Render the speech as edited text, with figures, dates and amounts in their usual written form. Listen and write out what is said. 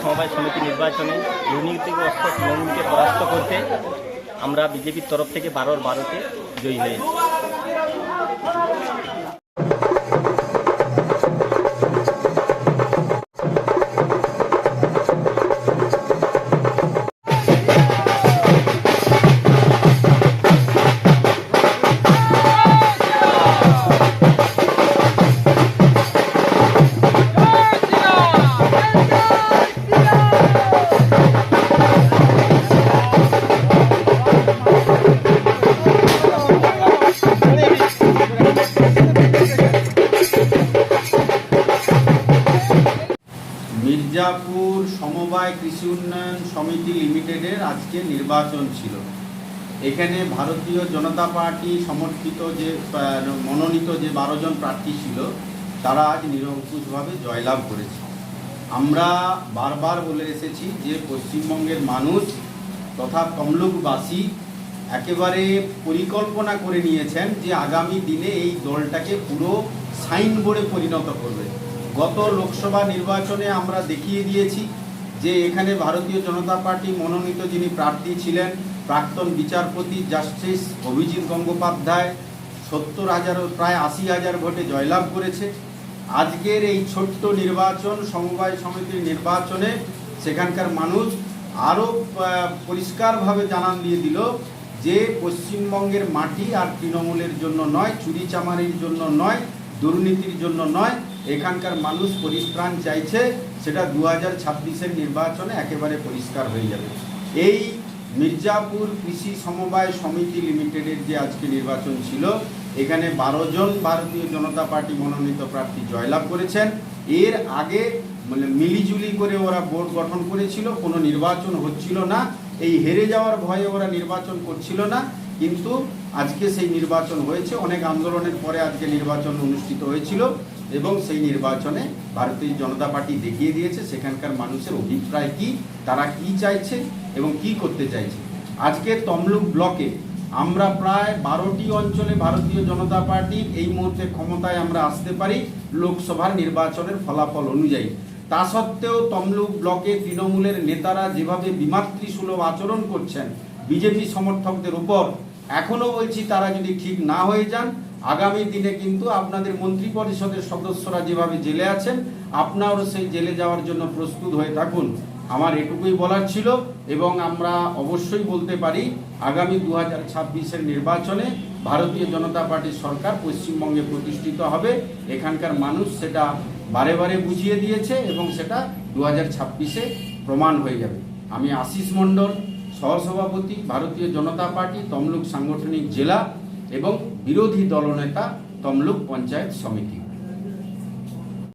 সমবায় সমিতি নির্বাচনে দুর্নীতিগ্রস্ত তৃণমূলকে পরাস্ত করতে আমরা বিজেপির তরফ থেকে 12-12-তে জয়ী হয়েছি। মির্জাপুর সমবায় কৃষি উন্নয়ন সমিতি লিমিটেডের আজকে নির্বাচন ছিল। এখানে ভারতীয় জনতা পার্টি সমর্থিত যে মনোনীত যে 12 জন প্রার্থী ছিল তারা আজ নিরঙ্কুশভাবে জয়লাভ করেছে। আমরা বারবার বলে এসেছি যে পশ্চিমবঙ্গের মানুষ তথা তমলুকবাসী একেবারে পরিকল্পনা করে নিয়েছেন যে আগামী দিনে এই দলটাকে পুরো সাইনবোর্ডে পরিণত করবে। গত লোকসভা নির্বাচনে আমরা দেখিয়ে দিয়েছি যে এখানে ভারতীয় জনতা পার্টি মনোনীত যিনি প্রার্থী ছিলেন প্রাক্তন বিচারপতি জাস্টিস অভিজিৎ গঙ্গোপাধ্যায় 70,000 প্রায় 80,000 ভোটে জয়লাভ করেছে। আজকের এই ছোট্ট নির্বাচন সমবায় সমিতির নির্বাচনে সেখানকার মানুষ আরও পরিষ্কারভাবে জানান দিয়ে দিল যে পশ্চিমবঙ্গের মাটি আর তৃণমূলের জন্য নয়, চুরিচামারির জন্য নয়, দুর্নীতির জন্য নয়, এখানকার মানুষ পরিত্রাণ চাইছে। সেটা 2026-এর নির্বাচনে একেবারে পরিষ্কার হয়ে যাবে। এই মির্জাপুর কৃষি সমবায় সমিতি লিমিটেডের যে আজকে নির্বাচন ছিল এখানে 12 জন ভারতীয় জনতা পার্টি মনোনীত প্রার্থী জয়লাভ করেছেন। এর আগে মিলিজুলি করে ওরা বোর্ড গঠন করেছিল, কোনো নির্বাচন হচ্ছিল না, এই হেরে যাওয়ার ভয়ে ওরা নির্বাচন করছিল না, কিন্তু আজকে সেই নির্বাচন হয়েছে। অনেক আন্দোলনের পরে আজকে নির্বাচন অনুষ্ঠিত হয়েছিল এবং সেই নির্বাচনে ভারতীয় জনতা পার্টি দেখিয়ে দিয়েছে সেখানকার মানুষের অভিপ্রায় কি, তারা কি চাইছে এবং কি করতে চাইছে। আজকে তমলুক ব্লকে আমরা প্রায় 12টি অঞ্চলে ভারতীয় জনতা পার্টির এই মুহূর্তে ক্ষমতায় আমরা আসতে পারি লোকসভার নির্বাচনের ফলাফল অনুযায়ী। তা সত্ত্বেও তমলুক ব্লকে তৃণমূলের নেতারা যেভাবে বিমাতৃসুলভ আচরণ করছেন বিজেপি সমর্থকদের উপর, এখনও বলছি তারা যদি ঠিক না হয়ে যান আগামী দিনে কিন্তু আপনাদের মন্ত্রী পরিষদের সদস্যরা যেভাবে জেলে আছেন আপনারাও সেই জেলে যাওয়ার জন্য প্রস্তুত হয়ে থাকুন। আমার এটুকুই বলার ছিল এবং আমরা অবশ্যই বলতে পারি আগামী 2026-এর নির্বাচনে ভারতীয় জনতা পার্টির সরকার পশ্চিমবঙ্গে প্রতিষ্ঠিত হবে। এখানকার মানুষ সেটা বারে বারে বুঝিয়ে দিয়েছে এবং সেটা 2026-এ প্রমাণ হয়ে যাবে। আমি আশিস মণ্ডল, সহসভাপতি ভারতীয় জনতা পার্টি তমলুক সাংগঠনিক জেলা এবং বিরোধী দলনেতা তমলুক পঞ্চায়েত সমিতি।